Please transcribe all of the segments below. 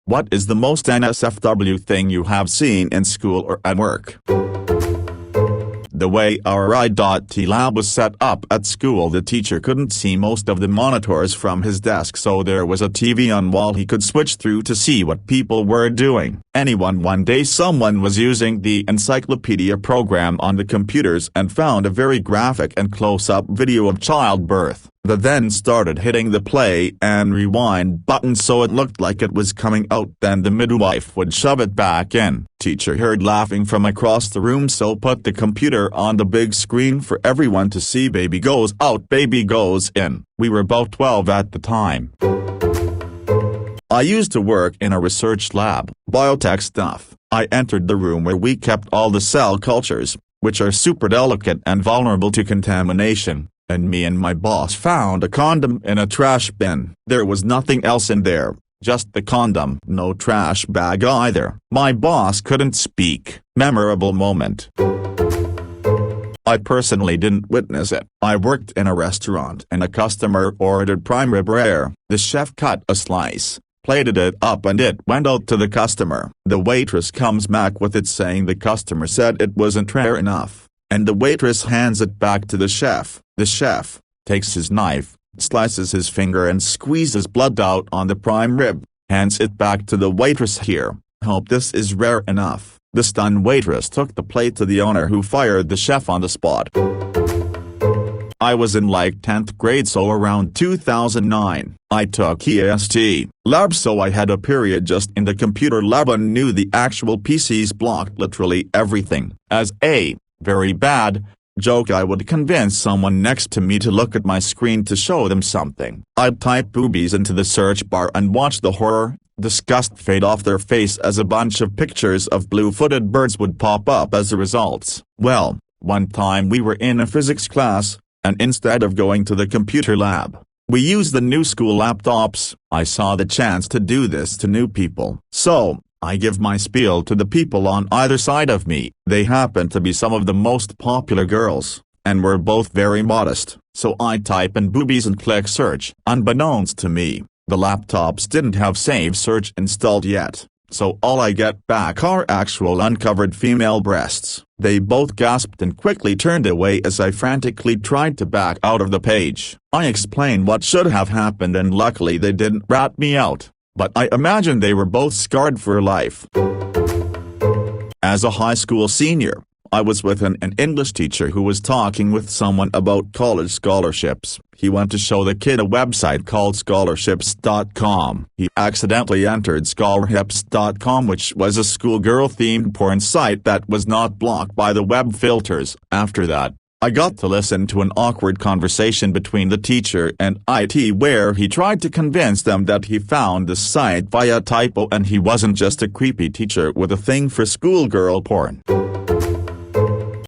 What is the most NSFW thing you have seen in school or at work? The way our I.T lab was set up at school, the teacher couldn't see most of the monitors from his desk, so there was a TV on wall he could switch through to see what people were doing. One day someone was using the encyclopedia program on the computers and found a very graphic and close-up video of childbirth. They then started hitting the play and rewind button so it looked like it was coming out, then the midwife would shove it back in. Teacher heard laughing from across the room, so put the computer on the big screen for everyone to see. Baby goes out, baby goes in. We were about 12 at the time. I used to work in a research lab, biotech stuff. I entered the room where we kept all the cell cultures, which are super delicate and vulnerable to contamination, and me and my boss found a condom in a trash bin. There was nothing else in there, just the condom. No trash bag either. My boss couldn't speak. Memorable moment. I personally didn't witness it. I worked in a restaurant and a customer ordered prime rib rare. The chef cut a slice, plated it up, and it went out to the customer. The waitress comes back with it saying the customer said it wasn't rare enough, and the waitress hands it back to the chef. The chef takes his knife, slices his finger and squeezes blood out on the prime rib, hands it back to the waitress. Here, hope this is rare enough. The stunned waitress took the plate to the owner, who fired the chef on the spot. I was in like 10th grade, so around 2009. I took EST lab, so I had a period just in the computer lab and knew the actual PCs blocked literally everything. As a very bad joke, I would convince someone next to me to look at my screen to show them something. I'd type boobies into the search bar and watch the horror, disgust fade off their face as a bunch of pictures of blue-footed birds would pop up as the results. Well, one time we were in a physics class, and instead of going to the computer lab, we used the new school laptops. I saw the chance to do this to new people, so I give my spiel to the people on either side of me. They happened to be some of the most popular girls, and were both very modest, so I type in boobies and click search. Unbeknownst to me, the laptops didn't have Save Search installed yet, so all I get back are actual uncovered female breasts. They both gasped and quickly turned away as I frantically tried to back out of the page. I explained what should have happened, and luckily they didn't rat me out, but I imagine they were both scarred for life. As a high school senior, I was with an English teacher who was talking with someone about college scholarships. He went to show the kid a website called scholarships.com. He accidentally entered scholarhips.com, which was a schoolgirl-themed porn site that was not blocked by the web filters. After that, I got to listen to an awkward conversation between the teacher and IT where he tried to convince them that he found the site via typo and he wasn't just a creepy teacher with a thing for schoolgirl porn.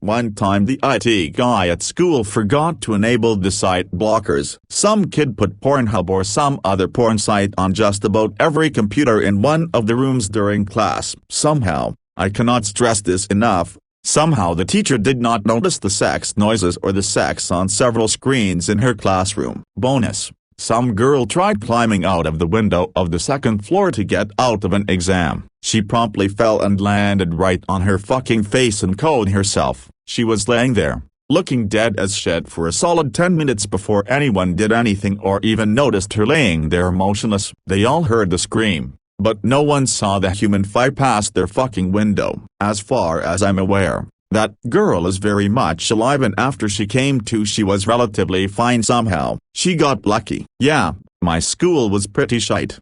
One time the IT guy at school forgot to enable the site blockers. Some kid put Pornhub or some other porn site on just about every computer in one of the rooms during class. Somehow, I cannot stress this enough, somehow the teacher did not notice the sex noises or the sex on several screens in her classroom. Bonus: some girl tried climbing out of the window of the second floor to get out of an exam. She promptly fell and landed right on her fucking face and caught herself. She was laying there, looking dead as shit for a solid 10 minutes before anyone did anything or even noticed her laying there motionless. They all heard the scream, but no one saw the human fly past their fucking window. As far as I'm aware, that girl is very much alive, and after she came to, she was relatively fine somehow. She got lucky. Yeah, my school was pretty shite.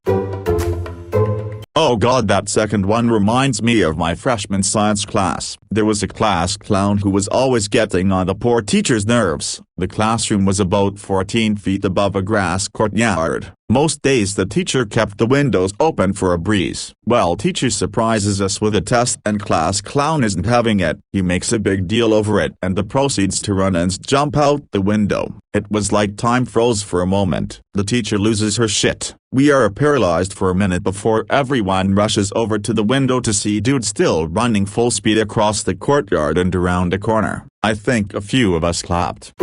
Oh god, that second one reminds me of my freshman science class. There was a class clown who was always getting on the poor teacher's nerves. The classroom was about 14 feet above a grass courtyard. Most days the teacher kept the windows open for a breeze. Well, teacher surprises us with a test and class clown isn't having it. He makes a big deal over it and proceeds to run and jump out the window. It was like time froze for a moment. The teacher loses her shit. We are paralyzed for a minute before everyone rushes over to the window to see dude still running full speed across the courtyard and around a corner. I think a few of us clapped.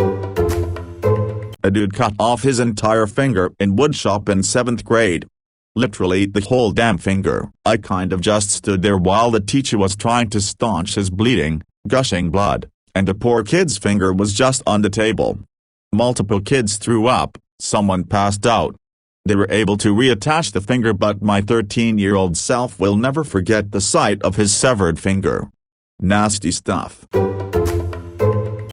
A dude cut off his entire finger in woodshop in 7th grade. Literally the whole damn finger. I kind of just stood there while the teacher was trying to staunch his bleeding, gushing blood, and the poor kid's finger was just on the table. Multiple kids threw up, someone passed out. They were able to reattach the finger, but my 13-year-old self will never forget the sight of his severed finger. Nasty stuff.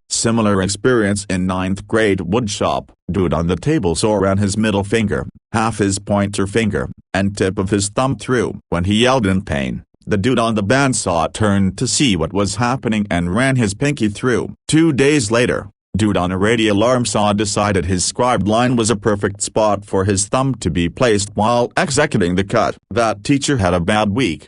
Similar experience in 9th grade woodshop. Dude on the table saw ran his middle finger, half his pointer finger, and tip of his thumb through. When he yelled in pain, the dude on the bandsaw turned to see what was happening and ran his pinky through. 2 days later, dude on a radio alarm saw decided his scribed line was a perfect spot for his thumb to be placed while executing the cut. That teacher had a bad week.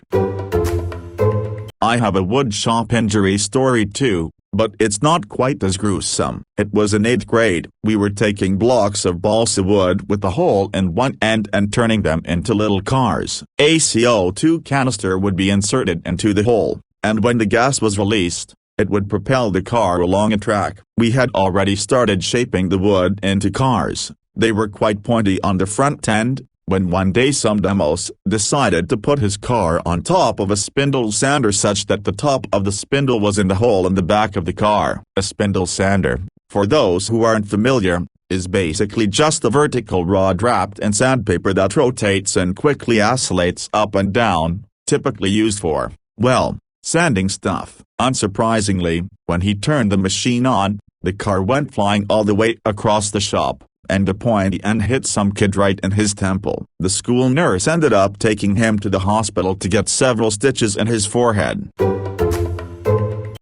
I have a woodshop injury story too, but it's not quite as gruesome. It was in 8th grade. We were taking blocks of balsa wood with a hole in one end and turning them into little cars. A CO2 canister would be inserted into the hole, and when the gas was released, it would propel the car along a track. We had already started shaping the wood into cars. They were quite pointy on the front end, when one day some demos decided to put his car on top of a spindle sander such that the top of the spindle was in the hole in the back of the car. A spindle sander, for those who aren't familiar, is basically just a vertical rod wrapped in sandpaper that rotates and quickly oscillates up and down, typically used for, well, sanding stuff. Unsurprisingly, when he turned the machine on, the car went flying all the way across the shop, and the pointy end hit some kid right in his temple. The school nurse ended up taking him to the hospital to get several stitches in his forehead.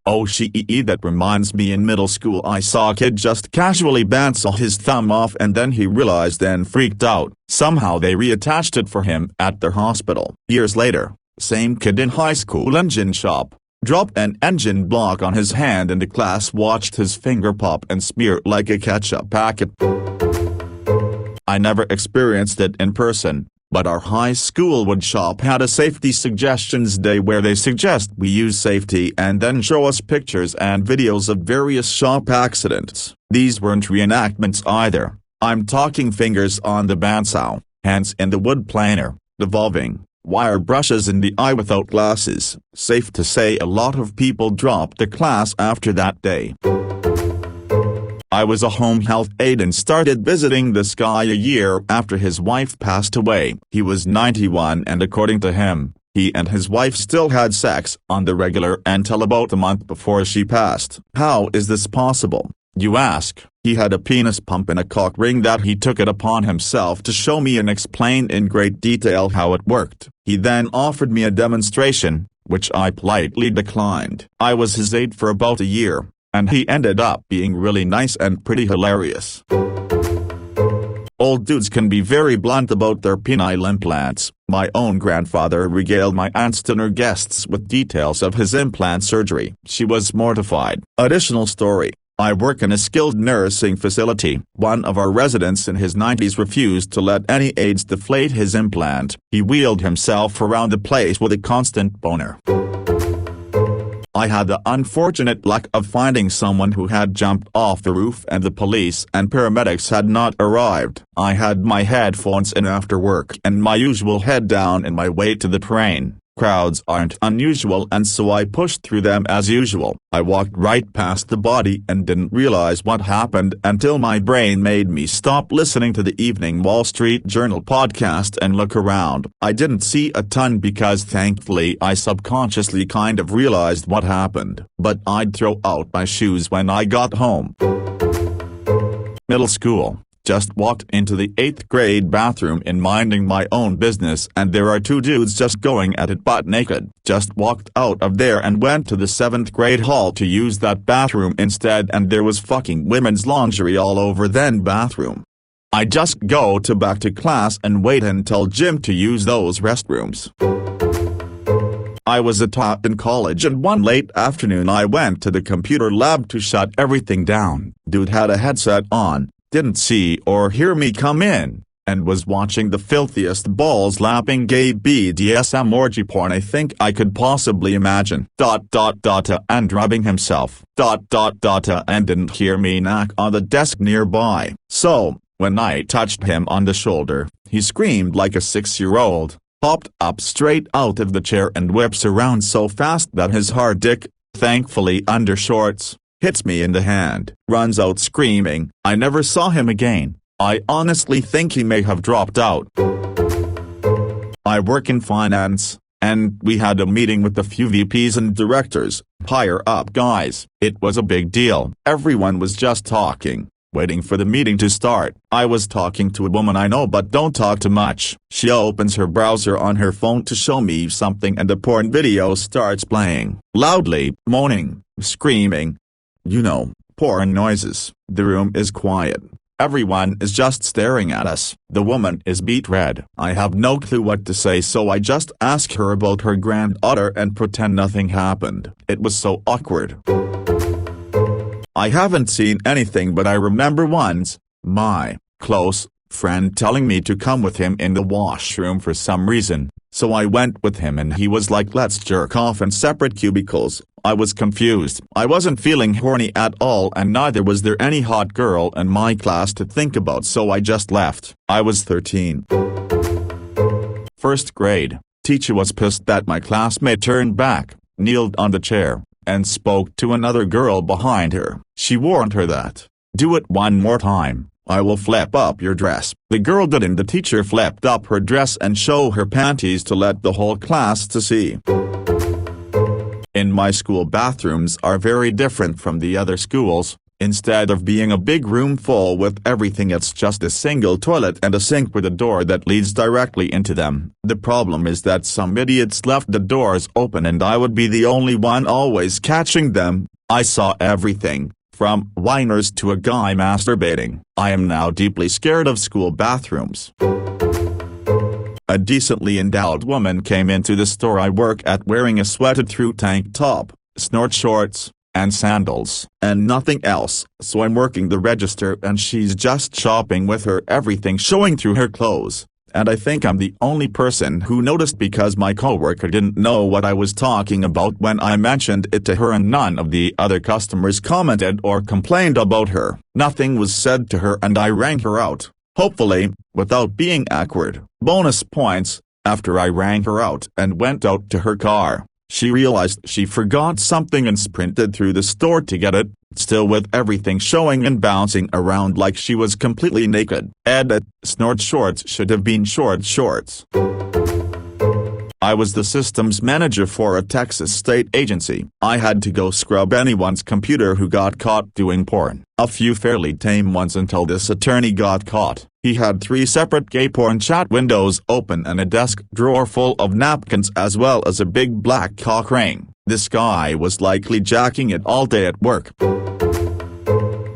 Oh that reminds me, in middle school I saw a kid just casually bandsaw his thumb off and then he realized and freaked out. Somehow they reattached it for him at their hospital. Years later, same kid in high school engine shop, dropped an engine block on his hand and the class watched his finger pop and smear like a ketchup packet. I never experienced it in person, but our high school woodshop had a safety suggestions day where they suggest we use safety and then show us pictures and videos of various shop accidents. These weren't reenactments either. I'm talking fingers on the bandsaw, hands in the wood planer, devolving, wire brushes in the eye without glasses. Safe to say a lot of people dropped the class after that day. I was a home health aide and started visiting this guy a year after his wife passed away. He was 91 and according to him, he and his wife still had sex on the regular until about a month before she passed. How is this possible, you ask? He had a penis pump and a cock ring that he took it upon himself to show me and explain in great detail how it worked. He then offered me a demonstration, which I politely declined. I was his aide for about a year, and he ended up being really nice and pretty hilarious. Old dudes can be very blunt about their penile implants. My own grandfather regaled my aunts' dinner guests with details of his implant surgery. She was mortified. Additional story. I work in a skilled nursing facility. One of our residents in his 90s refused to let any aides deflate his implant. He wheeled himself around the place with a constant boner. I had the unfortunate luck of finding someone who had jumped off the roof and the police and paramedics had not arrived. I had my headphones in after work and my usual head down in my way to the train. Crowds aren't unusual and so I pushed through them as usual. I walked right past the body and didn't realize what happened until my brain made me stop listening to the Evening Wall Street Journal podcast and look around. I didn't see a ton because thankfully I subconsciously kind of realized what happened. But I'd throw out my shoes when I got home. Middle school. Just walked into the 8th grade bathroom in minding my own business and there are two dudes just going at it butt naked. Just walked out of there and went to the 7th grade hall to use that bathroom instead and there was fucking women's lingerie all over then bathroom. I just go back to class and wait until gym to use those restrooms. I was a top in college and one late afternoon I went to the computer lab to shut everything down. Dude had a headset on, didn't see or hear me come in, and was watching the filthiest balls-lapping gay BDSM orgy porn I think I could possibly imagine. And rubbing himself. And didn't hear me knock on the desk nearby. So, when I touched him on the shoulder, He screamed like a 6-year-old, hopped up straight out of the chair and whips around so fast that his hard dick, thankfully under shorts, hits me in the hand, runs out screaming. I never saw him again. I honestly think he may have dropped out. I work in finance, and we had a meeting with a few VPs and directors, higher up guys. It was a big deal. Everyone was just talking, waiting for the meeting to start. I was talking to a woman I know but don't talk to much. She opens her browser on her phone to show me something and a porn video starts playing, loudly, moaning, screaming. You know, porn noises. The room is quiet. Everyone is just staring at us. The woman is beet red. I have no clue what to say, so I just ask her about her granddaughter and pretend nothing happened. It was so awkward. I haven't seen anything, but I remember once, my close friend telling me to come with him in the washroom for some reason. So I went with him and he was like, let's jerk off in separate cubicles. I was confused. I wasn't feeling horny at all, and neither was there any hot girl in my class to think about, so I just left. I was 13. First grade. Teacher was pissed that my classmate turned back, kneeled on the chair, and spoke to another girl behind her. She warned her that, do it one more time, I will flip up your dress. The girl didn't. The teacher flipped up her dress and showed her panties to let the whole class to see. In my school, bathrooms are very different from the other schools. Instead of being a big room full with everything, it's just a single toilet and a sink with a door that leads directly into them. The problem is that some idiots left the doors open and I would be the only one always catching them. I saw everything, from whiners to a guy masturbating. I am now deeply scared of school bathrooms. A decently endowed woman came into the store I work at wearing a sweated-through tank top, snort shorts, and sandals, and nothing else. So I'm working the register and she's just shopping with her everything showing through her clothes. And I think I'm the only person who noticed because my coworker didn't know what I was talking about when I mentioned it to her, and none of the other customers commented or complained about her. Nothing was said to her and I rang her out, hopefully, without being awkward. Bonus points. After I rang her out and went out to her car, she realized she forgot something and sprinted through the store to get it, still with everything showing and bouncing around like she was completely naked. Edit: snort shorts should have been short shorts. I was the systems manager for a Texas state agency. I had to go scrub anyone's computer who got caught doing porn. A few fairly tame ones until this attorney got caught. He had 3 separate gay porn chat windows open and a desk drawer full of napkins as well as a big black cock ring. This guy was likely jacking it all day at work.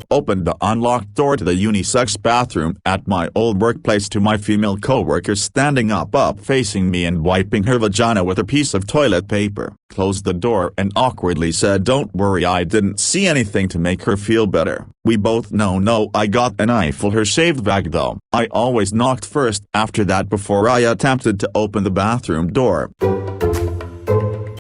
Opened the unlocked door to the unisex bathroom at my old workplace to my female coworker standing up facing me and wiping her vagina with a piece of toilet paper. Closed the door and awkwardly said, don't worry, I didn't see anything, to make her feel better. We both know I got an eye for her shaved bag though. I always knocked first after that before I attempted to open the bathroom door.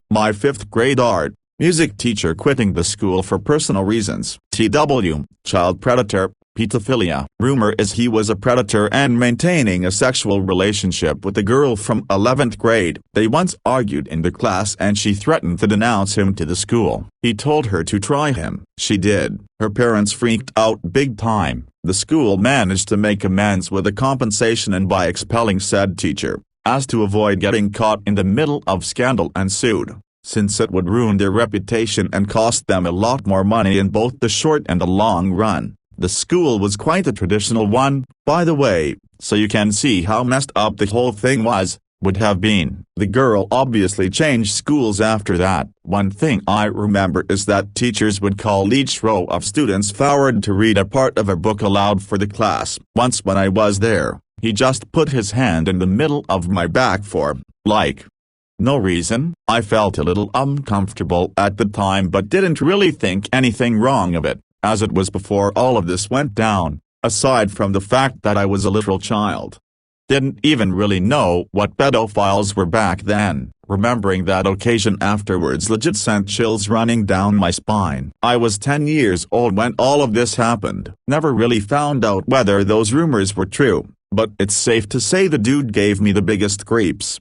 My 5th grade art music teacher quitting the school for personal reasons. TW, child predator, pedophilia. Rumor is he was a predator and maintaining a sexual relationship with a girl from 11th grade. They once argued in the class and she threatened to denounce him to the school. He told her to try him. She did. Her parents freaked out big time. The school managed to make amends with a compensation and by expelling said teacher, as to avoid getting caught in the middle of scandal, and sued, since it would ruin their reputation and cost them a lot more money in both the short and the long run. The school was quite a traditional one, by the way, so you can see how messed up the whole thing would have been. The girl obviously changed schools after that. One thing I remember is that teachers would call each row of students forward to read a part of a book aloud for the class. Once when I was there, he just put his hand in the middle of my back for, like, no reason. I felt a little uncomfortable at the time but didn't really think anything wrong of it, as it was before all of this went down, aside from the fact that I was a literal child. Didn't even really know what pedophiles were back then. Remembering that occasion afterwards legit sent chills running down my spine. I was 10 years old when all of this happened. Never really found out whether those rumors were true. but it's safe to say the dude gave me the biggest creeps.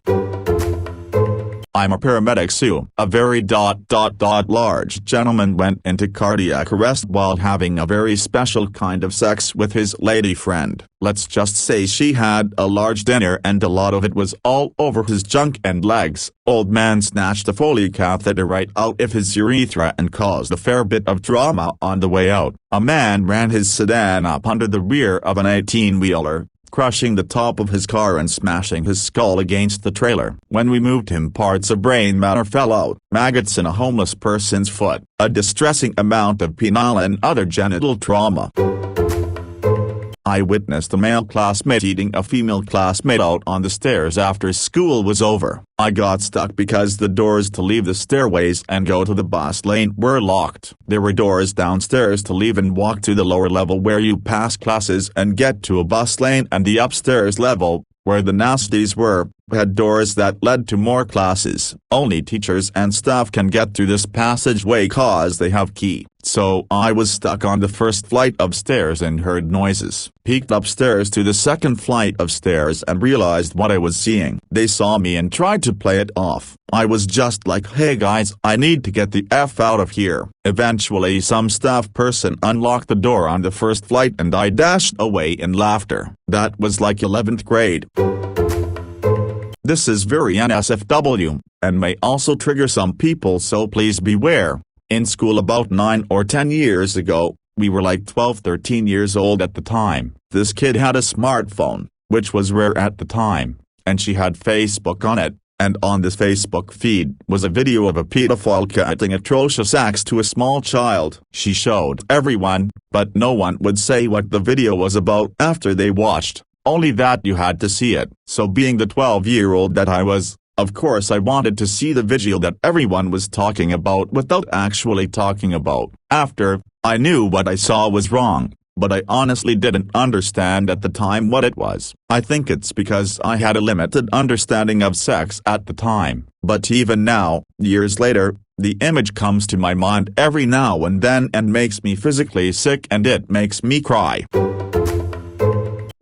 I'm a paramedic, so a very large gentleman went into cardiac arrest while having a very special kind of sex with his lady friend. Let's just say she had a large dinner and a lot of it was all over his junk and legs. Old man snatched a Foley catheter right out of his urethra and caused a fair bit of drama on the way out. A man ran his sedan up under the rear of an 18-wheeler, crushing the top of his car and smashing his skull against the trailer. When we moved him, parts of brain matter fell out, maggots in a homeless person's foot, a distressing amount of penile and other genital trauma. I witnessed a male classmate eating a female classmate out on the stairs after school was over. I got stuck because the doors to leave the stairways and go to the bus lane were locked. There were doors downstairs to leave and walk to the lower level where you pass classes and get to a bus lane, and the upstairs level, where the nasties were, had doors that led to more classes. Only teachers and staff can get through this passageway cause they have key. So I was stuck on the first flight of stairs and heard noises. Peeked upstairs to the second flight of stairs and realized what I was seeing. They saw me and tried to play it off. I was just like, hey guys, I need to get the F out of here. Eventually some staff person unlocked the door on the first flight and I dashed away in laughter. That was like 11th grade. This is very NSFW, and may also trigger some people, so please beware. In school about 9 or 10 years ago, we were like 12-13 years old at the time. This kid had a smartphone, which was rare at the time, and she had Facebook on it, and on this Facebook feed was a video of a pedophile committing atrocious acts to a small child. She showed everyone, but no one would say what the video was about after they watched. Only that you had to see it. So being the 12-year-old that I was, of course I wanted to see the video that everyone was talking about without actually talking about. After, I knew what I saw was wrong, but I honestly didn't understand at the time what it was. I think it's because I had a limited understanding of sex at the time. But even now, years later, the image comes to my mind every now and then and makes me physically sick, and it makes me cry.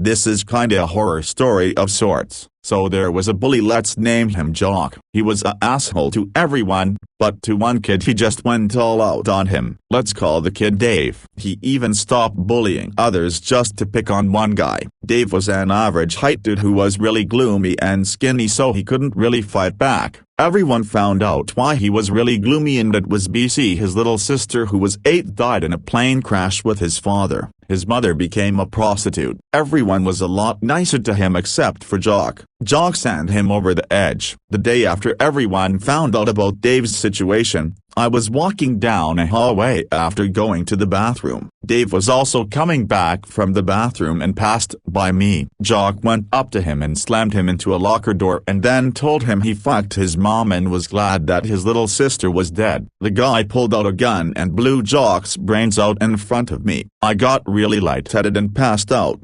This is kinda a horror story of sorts. So there was a bully, let's name him Jock. He was a asshole to everyone, but to one kid he just went all out on him. Let's call the kid Dave. He even stopped bullying others just to pick on one guy. Dave was an average height dude who was really gloomy and skinny, so he couldn't really fight back. Everyone found out why he was really gloomy, and it was BC. His little sister, who was 8, died in a plane crash with his father. His mother became a prostitute. Everyone was a lot nicer to him except for Jock. Jock sent him over the edge. The day after everyone found out about Dave's situation, I was walking down a hallway after going to the bathroom. Dave was also coming back from the bathroom and passed by me. Jock went up to him and slammed him into a locker door and then told him he fucked his mom and was glad that his little sister was dead. The guy pulled out a gun and blew Jock's brains out in front of me. I got really lightheaded and passed out.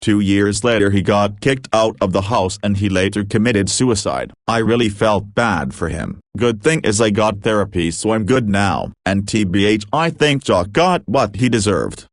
2 years later he got kicked out of the house and he later committed suicide. I really felt bad for him. Good thing is I got therapy, so I'm good now. And TBH, I think Jock got what he deserved.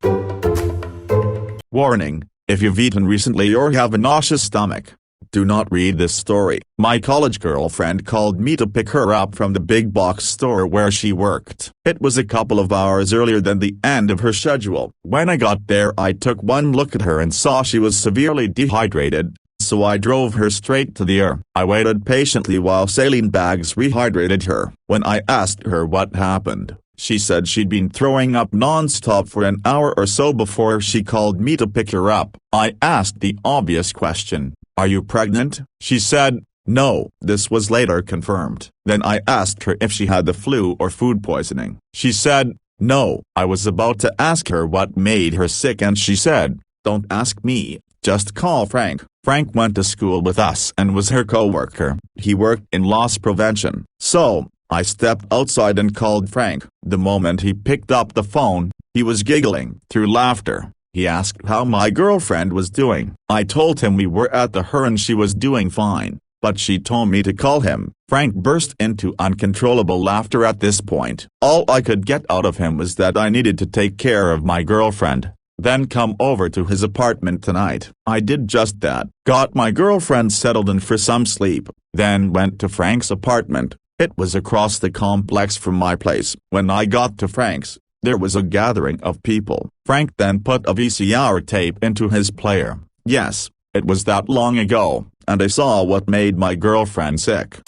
Warning: if you've eaten recently or have a nauseous stomach, do not read this story. My college girlfriend called me to pick her up from the big box store where she worked. It was a couple of hours earlier than the end of her schedule. When I got there, I took one look at her and saw she was severely dehydrated, so I drove her straight to the ER. I waited patiently while saline bags rehydrated her. When I asked her what happened, she said she'd been throwing up non-stop for an hour or so before she called me to pick her up. I asked the obvious question: "Are you pregnant?" She said, "No." This was later confirmed. Then I asked her if she had the flu or food poisoning. She said, "No." I was about to ask her what made her sick and she said, "Don't ask me, just call Frank." Frank went to school with us and was her co-worker. He worked in loss prevention. So, I stepped outside and called Frank. The moment he picked up the phone, he was giggling through laughter. He asked how my girlfriend was doing. I told him we were at the her and she was doing fine, but she told me to call him. Frank burst into uncontrollable laughter at this point. All I could get out of him was that I needed to take care of my girlfriend. then come over to his apartment tonight. I did just that, got my girlfriend settled in for some sleep, then went to Frank's apartment. It was across the complex from my place. When I got to Frank's, there was a gathering of people. Frank then put a VCR tape into his player. Yes, it was that long ago, and I saw what made my girlfriend sick.